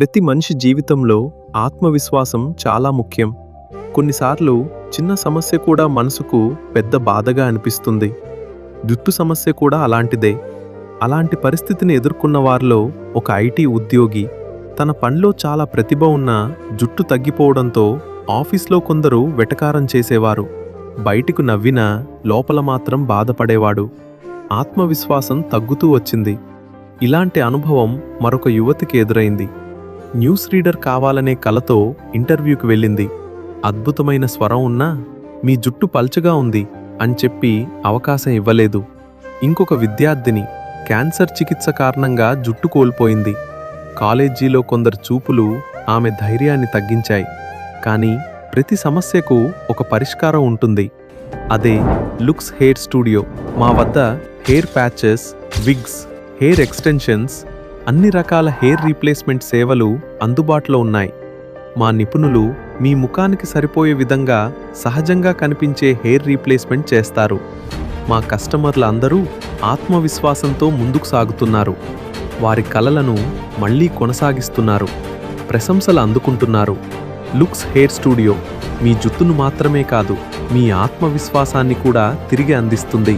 ప్రతి మనిషి జీవితంలో ఆత్మవిశ్వాసం చాలా ముఖ్యం. కొన్నిసార్లు చిన్న సమస్య కూడా మనసుకు పెద్ద బాధగా అనిపిస్తుంది. జుట్టు సమస్య కూడా అలాంటిదే. అలాంటి పరిస్థితిని ఎదుర్కొన్న వారిలో ఒక ఐటీ ఉద్యోగి తన పనిలో చాలా ప్రతిభ ఉన్నా జుట్టు తగ్గిపోవడంతో ఆఫీస్లో కొందరు వెటకారం చేసేవారు. బయటికి నవ్వినా లోపల మాత్రం బాధపడేవాడు. ఆత్మవిశ్వాసం తగ్గుతూ వచ్చింది. ఇలాంటి అనుభవం మరొక యువతికి ఎదురైంది. న్యూస్ రీడర్ కావాలనే కలతో ఇంటర్వ్యూకి వెళ్ళింది. అద్భుతమైన స్వరం ఉన్నా మీ జుట్టు పల్చగా ఉంది అని చెప్పి అవకాశం ఇవ్వలేదు. ఇంకొక విద్యార్థిని క్యాన్సర్ చికిత్స కారణంగా జుట్టు కోల్పోయింది. కాలేజీలో కొందరు చూపులు ఆమె ధైర్యాన్ని తగ్గించాయి. కానీ ప్రతి సమస్యకు ఒక పరిష్కారం ఉంటుంది. అదే లుక్స్ హెయిర్ స్టూడియో. మా వద్ద hair patches, wigs, hair extensions, అన్ని రకాల హెయిర్ రీప్లేస్మెంట్ సేవలు అందుబాటులో ఉన్నాయి. మా నిపుణులు మీ ముఖానికి సరిపోయే విధంగా సహజంగా కనిపించే హెయిర్ రీప్లేస్మెంట్ చేస్తారు. మా కస్టమర్లు అందరూ ఆత్మవిశ్వాసంతో ముందుకు సాగుతున్నారు. వారి కలలను మళ్లీ కొనసాగిస్తున్నారు. ప్రశంసలు అందుకుంటున్నారు. లుక్స్ హెయిర్ స్టూడియో మీ జుట్టును మాత్రమే కాదు, మీ ఆత్మవిశ్వాసాన్ని కూడా తిరిగి అందిస్తుంది.